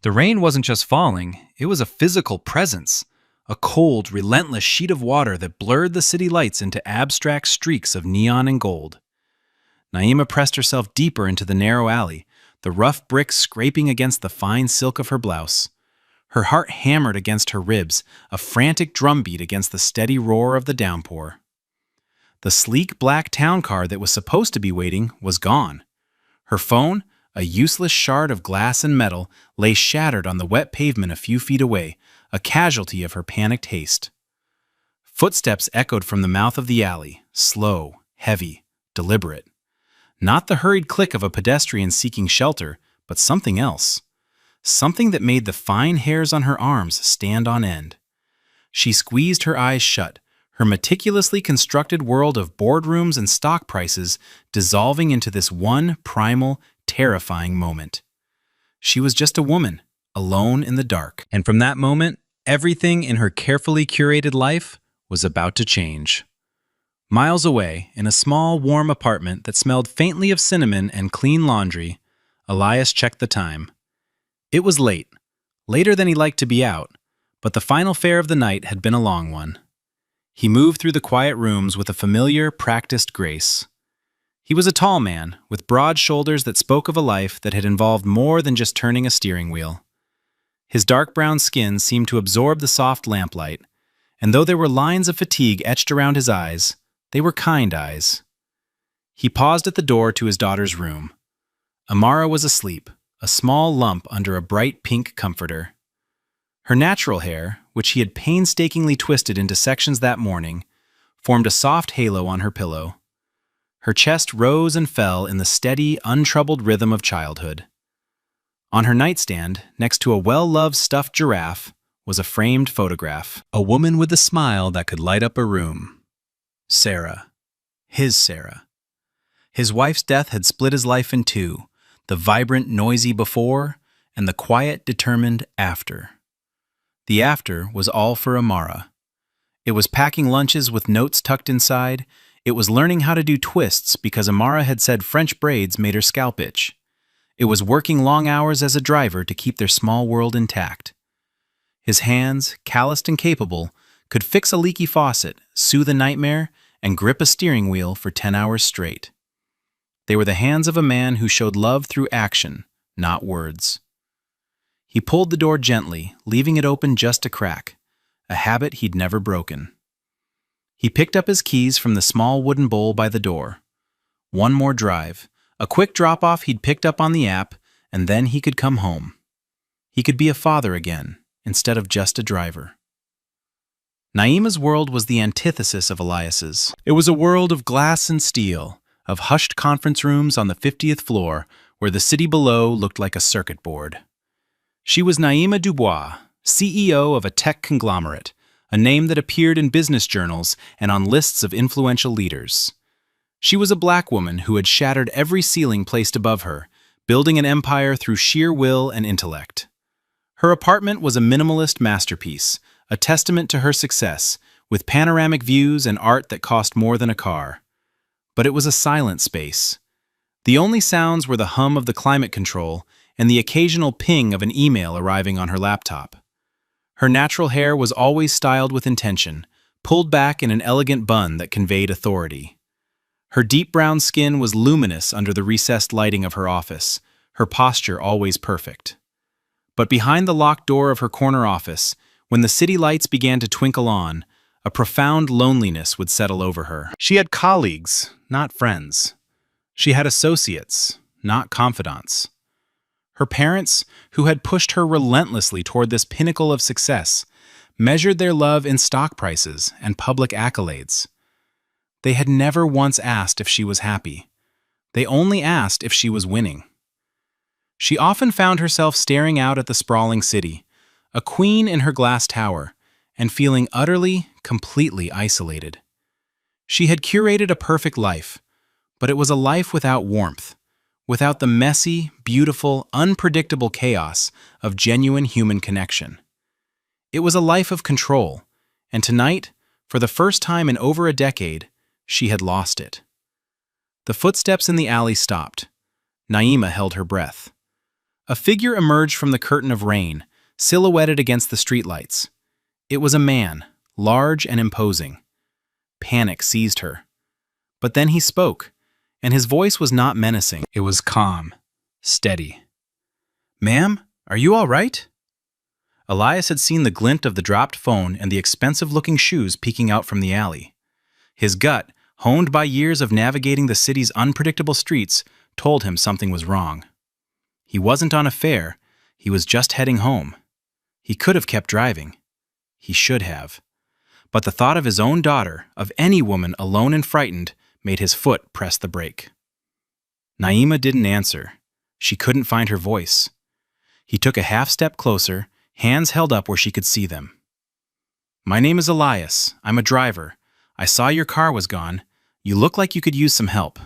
The rain wasn't just falling, it was a physical presence. A cold, relentless sheet of water that blurred the city lights into abstract streaks of neon and gold. Naima pressed herself deeper into the narrow alley, the rough bricks scraping against the fine silk of her blouse. Her heart hammered against her ribs, a frantic drumbeat against the steady roar of the downpour. The sleek black town car that was supposed to be waiting was gone. Her phone, a useless shard of glass and metal, lay shattered on the wet pavement a few feet away, a casualty of her panicked haste. Footsteps echoed from the mouth of the alley, slow, heavy, deliberate. Not the hurried click of a pedestrian seeking shelter, but something else. Something that made the fine hairs on her arms stand on end. She squeezed her eyes shut, her meticulously constructed world of boardrooms and stock prices dissolving into this one primal, terrifying moment. She was just a woman, alone in the dark. And from that moment, everything in her carefully curated life was about to change. Miles away, in a small, warm apartment that smelled faintly of cinnamon and clean laundry, Elias checked the time. It was late, later than he liked to be out, but the final fare of the night had been a long one. He moved through the quiet rooms with a familiar, practiced grace. He was a tall man, with broad shoulders that spoke of a life that had involved more than just turning a steering wheel. His dark brown skin seemed to absorb the soft lamplight, and though there were lines of fatigue etched around his eyes, they were kind eyes. He paused at the door to his daughter's room. Amara was asleep, a small lump under a bright pink comforter. Her natural hair, which he had painstakingly twisted into sections that morning, formed a soft halo on her pillow. Her chest rose and fell in the steady, untroubled rhythm of childhood. On her nightstand, next to a well-loved stuffed giraffe, was a framed photograph. A woman with a smile that could light up a room. Sarah. His Sarah. His wife's death had split his life in two, the vibrant, noisy before, and the quiet, determined after. The after was all for Amara. It was packing lunches with notes tucked inside. It was learning how to do twists because Amara had said French braids made her scalp itch. It was working long hours as a driver to keep their small world intact. His hands, calloused and capable, could fix a leaky faucet, soothe a nightmare, and grip a steering wheel for 10 hours straight. They were the hands of a man who showed love through action, not words. He pulled the door gently, leaving it open just a crack, a habit he'd never broken. He picked up his keys from the small wooden bowl by the door. One more drive, a quick drop-off he'd picked up on the app, and then he could come home. He could be a father again, instead of just a driver. Naima's world was the antithesis of Elias's. It was a world of glass and steel, of hushed conference rooms on the 50th floor, where the city below looked like a circuit board. She was Naima Dubois, CEO of a tech conglomerate, a name that appeared in business journals and on lists of influential leaders. She was a black woman who had shattered every ceiling placed above her, building an empire through sheer will and intellect. Her apartment was a minimalist masterpiece, a testament to her success, with panoramic views and art that cost more than a car. But it was a silent space. The only sounds were the hum of the climate control and the occasional ping of an email arriving on her laptop. Her natural hair was always styled with intention, pulled back in an elegant bun that conveyed authority. Her deep brown skin was luminous under the recessed lighting of her office, her posture always perfect. But behind the locked door of her corner office, when the city lights began to twinkle on, a profound loneliness would settle over her. She had colleagues, not friends. She had associates, not confidants. Her parents, who had pushed her relentlessly toward this pinnacle of success, measured their love in stock prices and public accolades. They had never once asked if she was happy. They only asked if she was winning. She often found herself staring out at the sprawling city, a queen in her glass tower, and feeling utterly, completely isolated. She had curated a perfect life, but it was a life without warmth, without the messy, beautiful, unpredictable chaos of genuine human connection. It was a life of control, and tonight, for the first time in over a decade, she had lost it. The footsteps in the alley stopped. Naima held her breath. A figure emerged from the curtain of rain, silhouetted against the streetlights. It was a man, large and imposing. Panic seized her. But then he spoke, and his voice was not menacing. It was calm, steady. "Ma'am, are you all right?" Elias had seen the glint of the dropped phone and the expensive-looking shoes peeking out from the alley. His gut, honed by years of navigating the city's unpredictable streets, told him something was wrong. He wasn't on a fare, he was just heading home. He could have kept driving. He should have. But the thought of his own daughter, of any woman alone and frightened, made his foot press the brake. Naima didn't answer. She couldn't find her voice. He took a half-step closer, hands held up where she could see them. "My name is Elias. I'm a driver. I saw your car was gone. You look like you could use some help."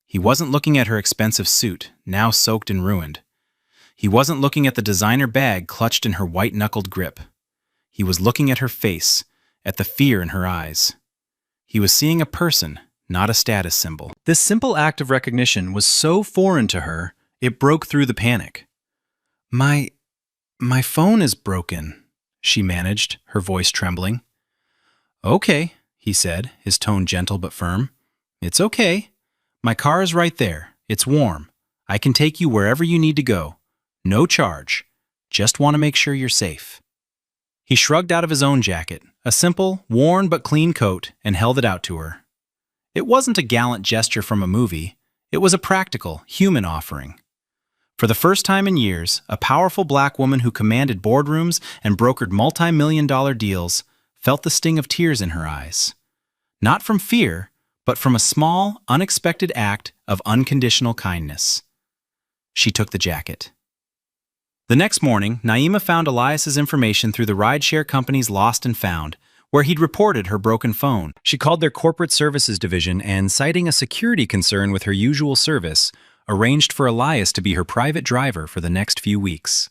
He wasn't looking at her expensive suit, now soaked and ruined. He wasn't looking at the designer bag clutched in her white-knuckled grip. He was looking at her face, at the fear in her eyes. He was seeing a person, not a status symbol. This simple act of recognition was so foreign to her, it broke through the panic. My phone is broken," she managed, her voice trembling. "Okay," he said, his tone gentle but firm. "It's okay. My car is right there. It's warm. I can take you wherever you need to go. No charge. Just want to make sure you're safe." He shrugged out of his own jacket, a simple, worn but clean coat, and held it out to her. It wasn't a gallant gesture from a movie. It was a practical, human offering. For the first time in years, a powerful black woman who commanded boardrooms and brokered multi-million-dollar deals felt the sting of tears in her eyes. Not from fear, but from a small, unexpected act of unconditional kindness. She took the jacket. The next morning, Naima found Elias's information through the rideshare company's Lost and Found, where he'd reported her broken phone. She called their corporate services division and, citing a security concern with her usual service, arranged for Elias to be her private driver for the next few weeks.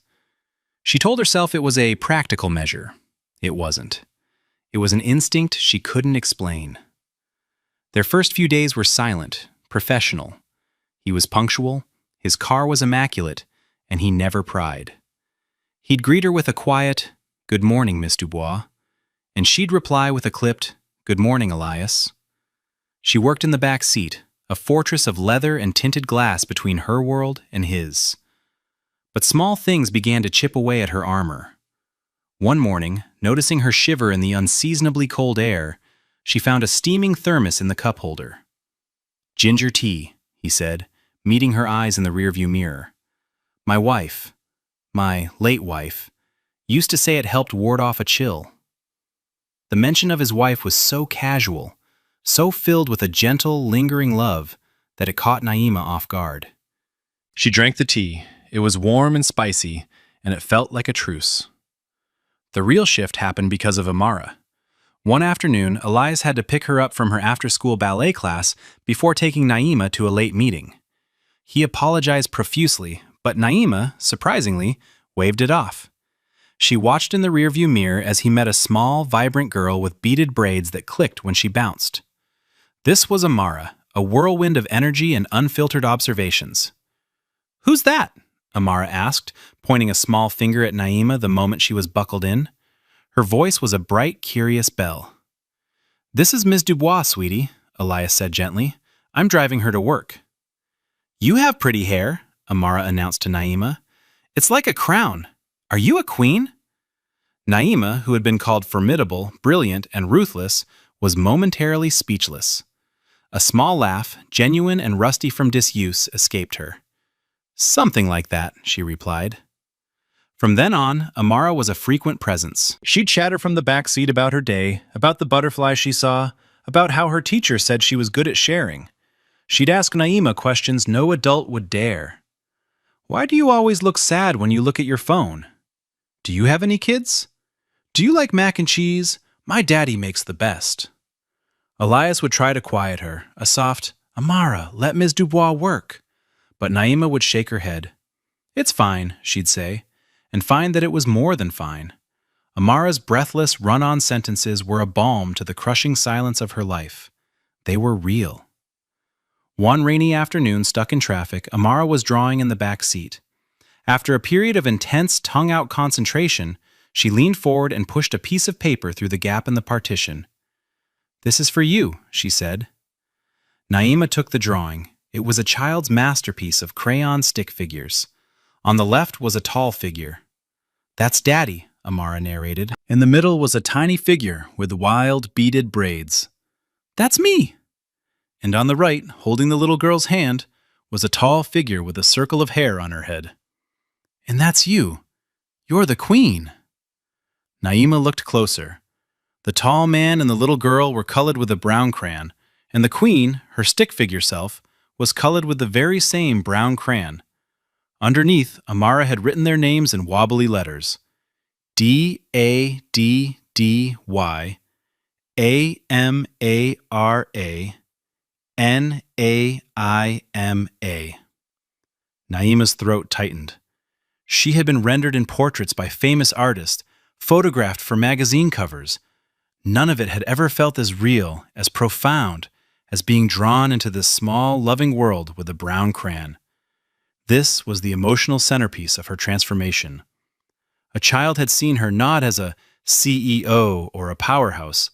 She told herself it was a practical measure. It wasn't. It was an instinct she couldn't explain. Their first few days were silent, professional. He was punctual, his car was immaculate, and he never pried. He'd greet her with a quiet, "Good morning, Miss Dubois," and she'd reply with a clipped, "Good morning, Elias." She worked in the back seat, a fortress of leather and tinted glass between her world and his. But small things began to chip away at her armor. One morning, noticing her shiver in the unseasonably cold air, she found a steaming thermos in the cup holder. "Ginger tea," he said, meeting her eyes in the rearview mirror. "My wife, my late wife, used to say it helped ward off a chill." The mention of his wife was so casual, so filled with a gentle, lingering love, that it caught Naima off guard. She drank the tea. It was warm and spicy, and it felt like a truce. The real shift happened because of Amara. One afternoon, Elias had to pick her up from her after-school ballet class before taking Naima to a late meeting. He apologized profusely, but Naima, surprisingly, waved it off. She watched in the rearview mirror as he met a small, vibrant girl with beaded braids that clicked when she bounced. This was Amara, a whirlwind of energy and unfiltered observations. "Who's that?" Amara asked, pointing a small finger at Naima the moment she was buckled in. Her voice was a bright, curious bell. "This is Ms. Dubois, sweetie," Elias said gently. "I'm driving her to work." "You have pretty hair," Amara announced to Naima. "It's like a crown. Are you a queen?" Naima, who had been called formidable, brilliant, and ruthless, was momentarily speechless. A small laugh, genuine and rusty from disuse, escaped her. "Something like that," she replied. From then on, Amara was a frequent presence. She'd chatter from the back seat about her day, about the butterflies she saw, about how her teacher said she was good at sharing. She'd ask Naima questions no adult would dare. "Why do you always look sad when you look at your phone? Do you have any kids? Do you like mac and cheese? My daddy makes the best." Elias would try to quiet her, a soft, "Amara, let Ms. Dubois work." But Naima would shake her head. "It's fine," she'd say, and find that it was more than fine. Amara's breathless, run-on sentences were a balm to the crushing silence of her life. They were real. One rainy afternoon, stuck in traffic, Amara was drawing in the back seat. After a period of intense tongue-out concentration, she leaned forward and pushed a piece of paper through the gap in the partition. "This is for you," she said. Naima took the drawing. It was a child's masterpiece of crayon stick figures. On the left was a tall figure. "That's Daddy," Amara narrated. In the middle was a tiny figure with wild, beaded braids. "That's me." And on the right, holding the little girl's hand, was a tall figure with a circle of hair on her head. "And that's you. You're the queen." Naima looked closer. The tall man and the little girl were colored with a brown crayon, and the queen, her stick figure self, was colored with the very same brown crayon. Underneath, Amara had written their names in wobbly letters. D-A-D-D-Y A-M-A-R-A N-A-I-M-A. Naima's throat tightened. She had been rendered in portraits by famous artists, photographed for magazine covers. None of it had ever felt as real, as profound, as being drawn into this small, loving world with a brown crayon. This was the emotional centerpiece of her transformation. A child had seen her not as a CEO or a powerhouse,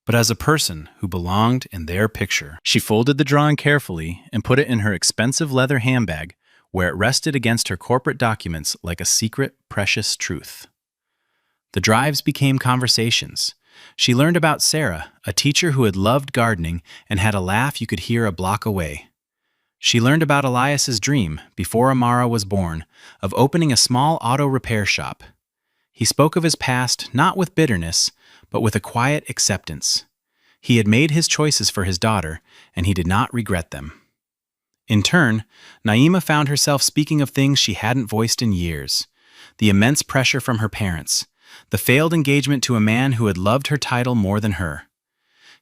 but as a person who belonged in their picture. She folded the drawing carefully and put it in her expensive leather handbag, where it rested against her corporate documents like a secret, precious truth. The drives became conversations. She learned about Sarah, a teacher who had loved gardening and had a laugh you could hear a block away. She learned about Elias's dream, before Amara was born, of opening a small auto repair shop. He spoke of his past not with bitterness, but with a quiet acceptance. He had made his choices for his daughter, and he did not regret them. In turn, Naima found herself speaking of things she hadn't voiced in years. The immense pressure from her parents, the failed engagement to a man who had loved her title more than her.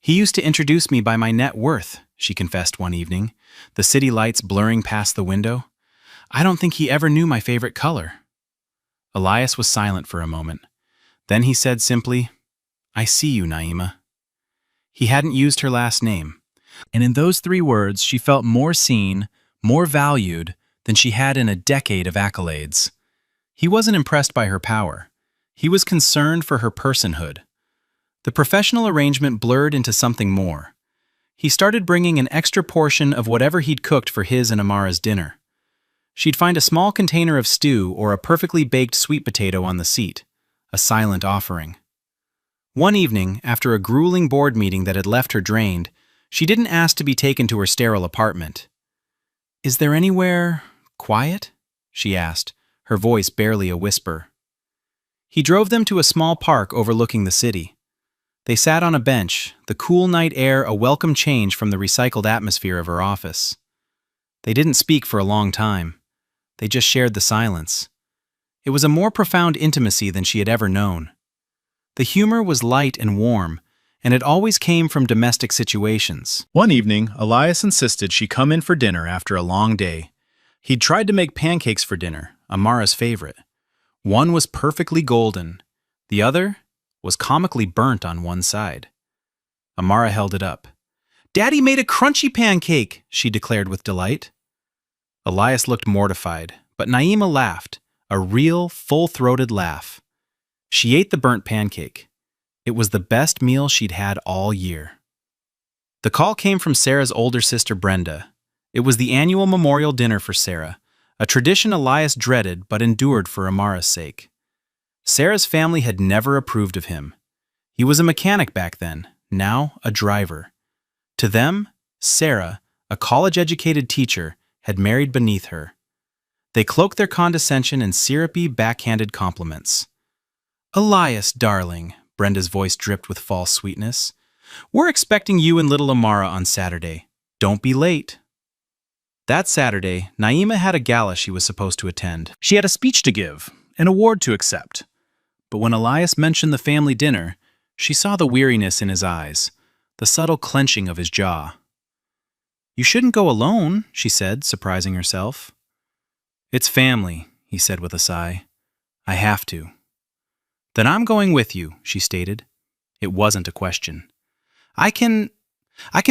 "He used to introduce me by my net worth," she confessed one evening, the city lights blurring past the window. "I don't think he ever knew my favorite color." Elias was silent for a moment. Then he said simply, "I see you, Naima." He hadn't used her last name, and in those 3 words she felt more seen, more valued than she had in a decade of accolades. He wasn't impressed by her power. He was concerned for her personhood. The professional arrangement blurred into something more. He started bringing an extra portion of whatever he'd cooked for his and Amara's dinner. She'd find a small container of stew or a perfectly baked sweet potato on the seat, a silent offering. One evening, after a grueling board meeting that had left her drained, she didn't ask to be taken to her sterile apartment. "Is there anywhere quiet?" she asked, her voice barely a whisper. He drove them to a small park overlooking the city. They sat on a bench, the cool night air a welcome change from the recycled atmosphere of her office. They didn't speak for a long time. They just shared the silence. It was a more profound intimacy than she had ever known. The humor was light and warm, and it always came from domestic situations. One evening, Elias insisted she come in for dinner after a long day. He'd tried to make pancakes for dinner, Amara's favorite. One was perfectly golden. The other was comically burnt on one side. Amara held it up. "Daddy made a crunchy pancake," she declared with delight. Elias looked mortified, but Naima laughed, a real, full-throated laugh. She ate the burnt pancake. It was the best meal she'd had all year. The call came from Sarah's older sister Brenda. It was the annual memorial dinner for Sarah, a tradition Elias dreaded but endured for Amara's sake. Sarah's family had never approved of him. He was a mechanic back then, now a driver. To them, Sarah, a college-educated teacher, had married beneath her. They cloaked their condescension in syrupy, backhanded compliments. "Elias, darling," Brenda's voice dripped with false sweetness. "We're expecting you and little Amara on Saturday. Don't be late." That Saturday, Naima had a gala she was supposed to attend. She had a speech to give, an award to accept. But when Elias mentioned the family dinner, she saw the weariness in his eyes, the subtle clenching of his jaw. "You shouldn't go alone," she said, surprising herself. "It's family," he said with a sigh. "I have to." "Then I'm going with you," she stated. It wasn't a question. I can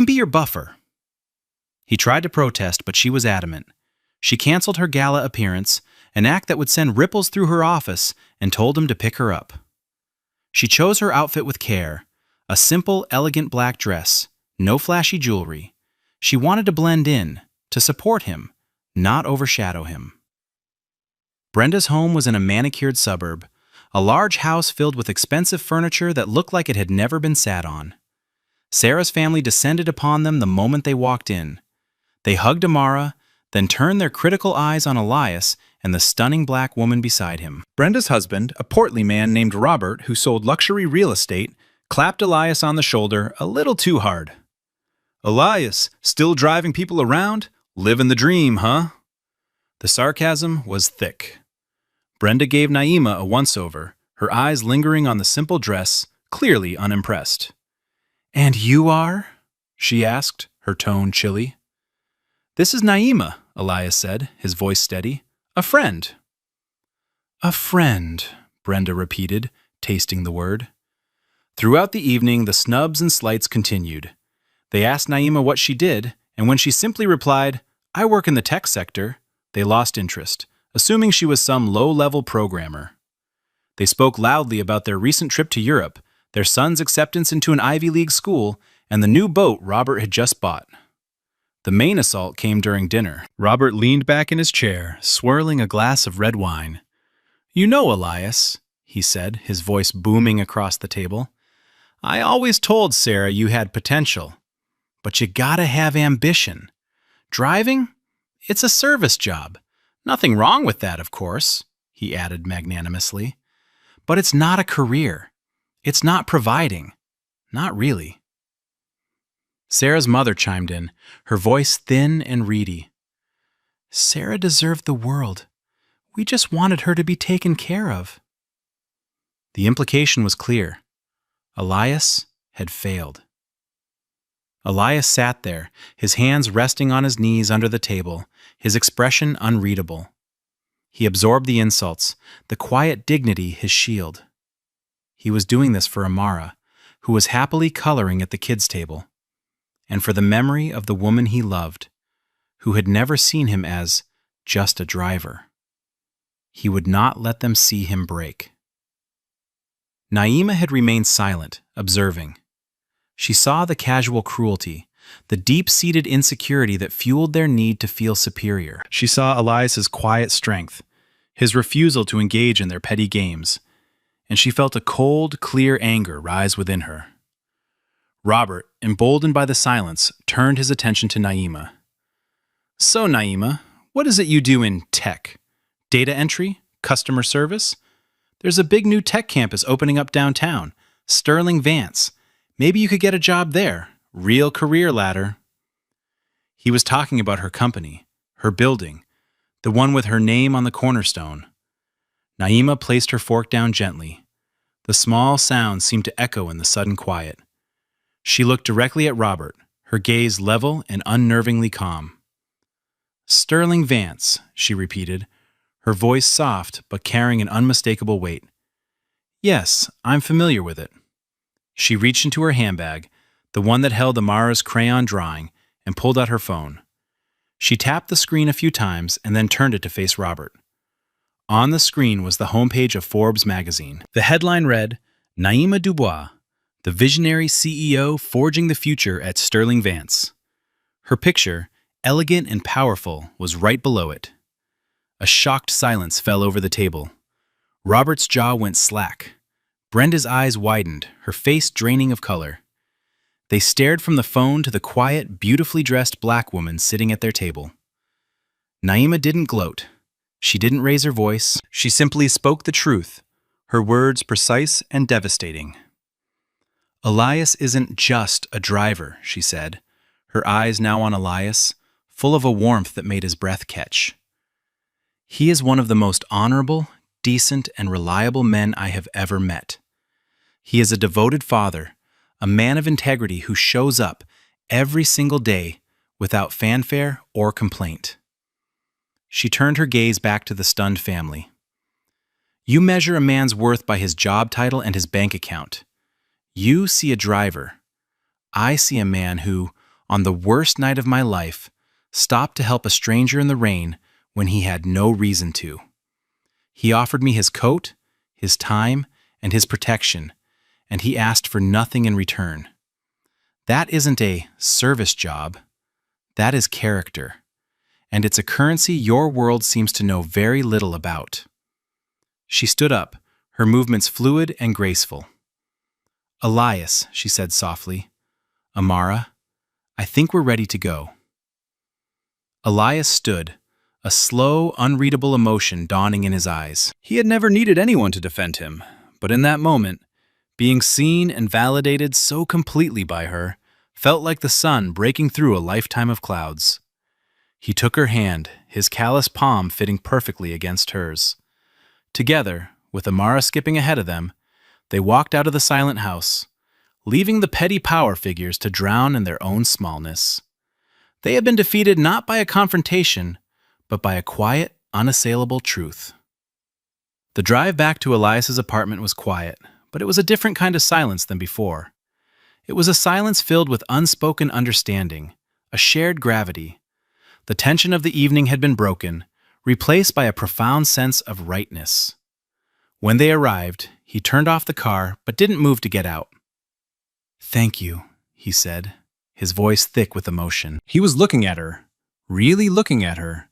be your buffer." He tried to protest, but she was adamant. She canceled her gala appearance, an act that would send ripples through her office, and told him to pick her up. She chose her outfit with care, a simple, elegant black dress, no flashy jewelry. She wanted to blend in, to support him, not overshadow him. Brenda's home was in a manicured suburb, a large house filled with expensive furniture that looked like it had never been sat on. Sarah's family descended upon them the moment they walked in. They hugged Amara, then turned their critical eyes on Elias and the stunning black woman beside him. Brenda's husband, a portly man named Robert who sold luxury real estate, clapped Elias on the shoulder a little too hard. "Elias, still driving people around? Living the dream, huh?" The sarcasm was thick. Brenda gave Naima a once-over, her eyes lingering on the simple dress, clearly unimpressed. "And you are?" she asked, her tone chilly. "This is Naima," Elias said, his voice steady. "A friend." "A friend," Brenda repeated, tasting the word. Throughout the evening, the snubs and slights continued. They asked Naima what she did, and when she simply replied, "I work in the tech sector," they lost interest, assuming she was some low-level programmer. They spoke loudly about their recent trip to Europe, their son's acceptance into an Ivy League school, and the new boat Robert had just bought. The main assault came during dinner. Robert leaned back in his chair, swirling a glass of red wine. "You know, Elias," he said, his voice booming across the table, "I always told Sarah you had potential. But you gotta have ambition. Driving? It's a service job. Nothing wrong with that, of course," he added magnanimously. "But it's not a career. It's not providing. Not really." Sarah's mother chimed in, her voice thin and reedy. "Sarah deserved the world. We just wanted her to be taken care of." The implication was clear. Elias had failed. Elias sat there, his hands resting on his knees under the table, his expression unreadable. He absorbed the insults, the quiet dignity his shield. He was doing this for Amara, who was happily coloring at the kids' table, and for the memory of the woman he loved, who had never seen him as just a driver. He would not let them see him break. Naima had remained silent, observing. She saw the casual cruelty, the deep-seated insecurity that fueled their need to feel superior. She saw Elias's quiet strength, his refusal to engage in their petty games, and she felt a cold, clear anger rise within her. Robert, emboldened by the silence, turned his attention to Naima. "So, Naima, what is it you do in tech? Data entry? Customer service? There's a big new tech campus opening up downtown, Sterling Vance. Maybe you could get a job there. Real career ladder." He was talking about her company, her building, the one with her name on the cornerstone. Naima placed her fork down gently. The small sound seemed to echo in the sudden quiet. She looked directly at Robert, her gaze level and unnervingly calm. "Sterling Vance," she repeated, her voice soft but carrying an unmistakable weight. "Yes, I'm familiar with it." She reached into her handbag, the one that held Amara's crayon drawing, and pulled out her phone. She tapped the screen a few times and then turned it to face Robert. On the screen was the homepage of Forbes magazine. The headline read, "Naima Dubois, the visionary CEO forging the future at Sterling Vance." Her picture, elegant and powerful, was right below it. A shocked silence fell over the table. Robert's jaw went slack. Brenda's eyes widened, her face draining of color. They stared from the phone to the quiet, beautifully dressed black woman sitting at their table. Naima didn't gloat. She didn't raise her voice. She simply spoke the truth, her words precise and devastating. "Elias isn't just a driver," she said, her eyes now on Elias, full of a warmth that made his breath catch. "He is one of the most honorable, decent, and reliable men I have ever met. He is a devoted father, a man of integrity who shows up every single day without fanfare or complaint." She turned her gaze back to the stunned family. "You measure a man's worth by his job title and his bank account. You see a driver. I see a man who, on the worst night of my life, stopped to help a stranger in the rain when he had no reason to. He offered me his coat, his time, and his protection, and he asked for nothing in return. That isn't a service job. That is character, and it's a currency your world seems to know very little about. She stood up, her movements fluid and graceful. Elias, she said softly. Amara, I think we're ready to go. Elias stood, a slow, unreadable emotion dawning in his eyes. He had never needed anyone to defend him, but in that moment, being seen and validated so completely by her felt like the sun breaking through a lifetime of clouds. He took her hand, his callous palm fitting perfectly against hers. Together, with Amara skipping ahead of them, they walked out of the silent house, leaving the petty power figures to drown in their own smallness. They had been defeated not by a confrontation, but by a quiet, unassailable truth. The drive back to Elias's apartment was quiet, but it was a different kind of silence than before. It was a silence filled with unspoken understanding, a shared gravity. The tension of the evening had been broken, replaced by a profound sense of rightness. When they arrived, he turned off the car but didn't move to get out. "Thank you," he said, his voice thick with emotion. He was looking at her, really looking at her,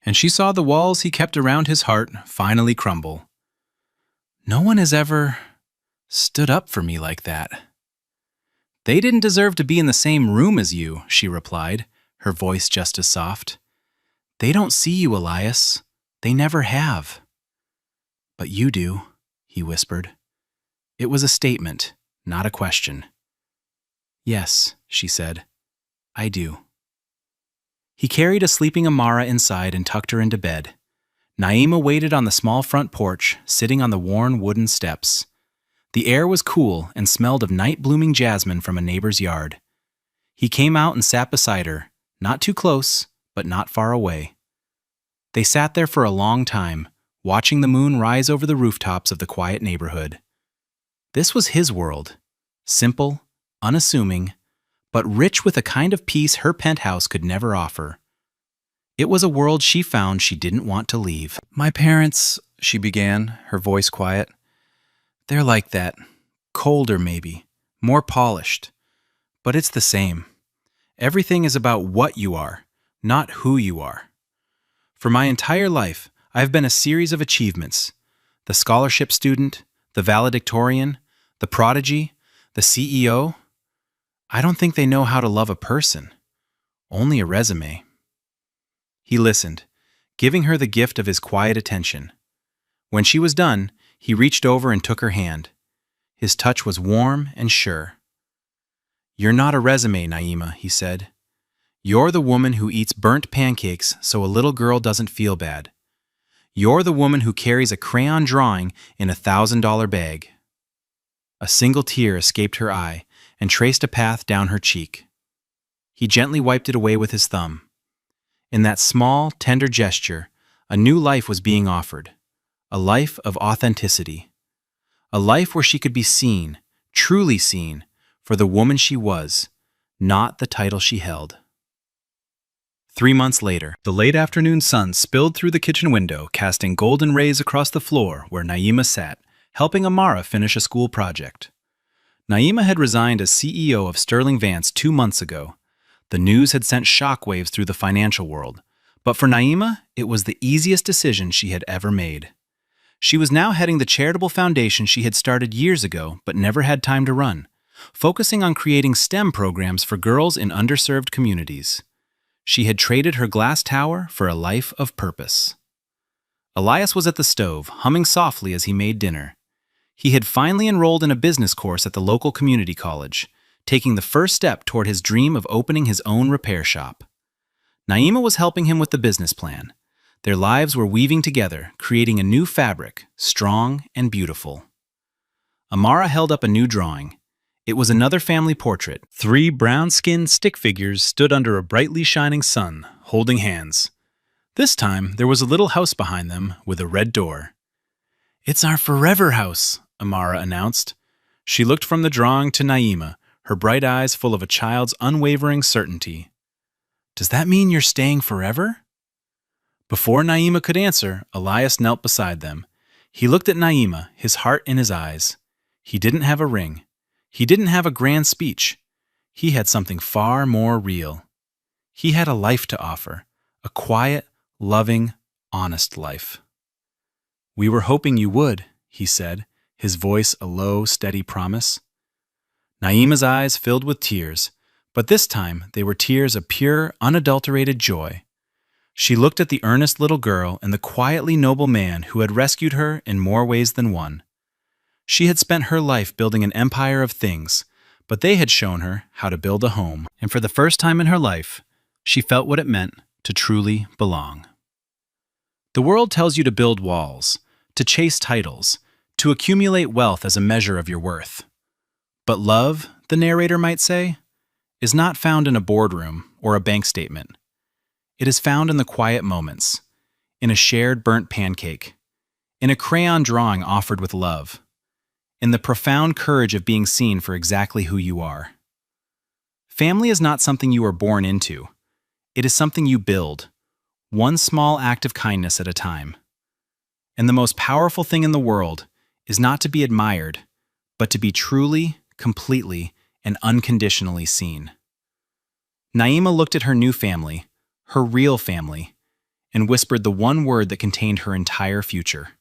and she saw the walls he kept around his heart finally crumble. "No one has ever stood up for me like that." "They didn't deserve to be in the same room as you," she replied, her voice just as soft. "They don't see you, Elias. They never have." "But you do," he whispered. It was a statement, not a question. "Yes," she said, "I do." He carried a sleeping Amara inside and tucked her into bed. Naima waited on the small front porch, sitting on the worn wooden steps. The air was cool and smelled of night-blooming jasmine from a neighbor's yard. He came out and sat beside her, not too close, but not far away. They sat there for a long time, watching the moon rise over the rooftops of the quiet neighborhood. This was his world, simple, unassuming, but rich with a kind of peace her penthouse could never offer. It was a world she found she didn't want to leave. "My parents," she began, her voice quiet, "they're like that. Colder, maybe. More polished. But it's the same. Everything is about what you are, not who you are. For my entire life, I've been a series of achievements. The scholarship student, the valedictorian, the prodigy, the CEO. I don't think they know how to love a person. Only a resume." He listened, giving her the gift of his quiet attention. When she was done, he reached over and took her hand. His touch was warm and sure. "You're not a resume, Naima," he said. "You're the woman who eats burnt pancakes so a little girl doesn't feel bad. You're the woman who carries a crayon drawing in a $1,000 bag." A single tear escaped her eye and traced a path down her cheek. He gently wiped it away with his thumb. In that small, tender gesture, a new life was being offered. A life of authenticity. A life where she could be seen, truly seen, for the woman she was, not the title she held. 3 months later, the late afternoon sun spilled through the kitchen window, casting golden rays across the floor where Naima sat, helping Amara finish a school project. Naima had resigned as CEO of Sterling Vance 2 months ago. The news had sent shockwaves through the financial world, but for Naima, it was the easiest decision she had ever made. She was now heading the charitable foundation she had started years ago but never had time to run, focusing on creating STEM programs for girls in underserved communities. She had traded her glass tower for a life of purpose. Elias was at the stove, humming softly as he made dinner. He had finally enrolled in a business course at the local community college, taking the first step toward his dream of opening his own repair shop. Naima was helping him with the business plan. Their lives were weaving together, creating a new fabric, strong and beautiful. Amara held up a new drawing. It was another family portrait. 3 brown-skinned stick figures stood under a brightly shining sun, holding hands. This time, there was a little house behind them with a red door. "It's our forever house," Amara announced. She looked from the drawing to Naima, her bright eyes full of a child's unwavering certainty. "Does that mean you're staying forever?" Before Naima could answer, Elias knelt beside them. He looked at Naima, his heart in his eyes. He didn't have a ring. He didn't have a grand speech. He had something far more real. He had a life to offer, a quiet, loving, honest life. "We were hoping you would," he said, his voice a low, steady promise. Naima's eyes filled with tears, but this time they were tears of pure, unadulterated joy. She looked at the earnest little girl and the quietly noble man who had rescued her in more ways than one. She had spent her life building an empire of things, but they had shown her how to build a home, and for the first time in her life, she felt what it meant to truly belong. The world tells you to build walls, to chase titles, to accumulate wealth as a measure of your worth. But love, the narrator might say, is not found in a boardroom or a bank statement. It is found in the quiet moments, in a shared burnt pancake, in a crayon drawing offered with love, in the profound courage of being seen for exactly who you are. Family is not something you are born into. It is something you build, one small act of kindness at a time. And the most powerful thing in the world is not to be admired, but to be truly, completely, and unconditionally seen. Naima looked at her new family, her real family, and whispered the one word that contained her entire future.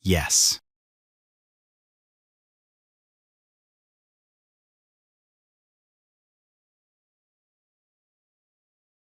Yes.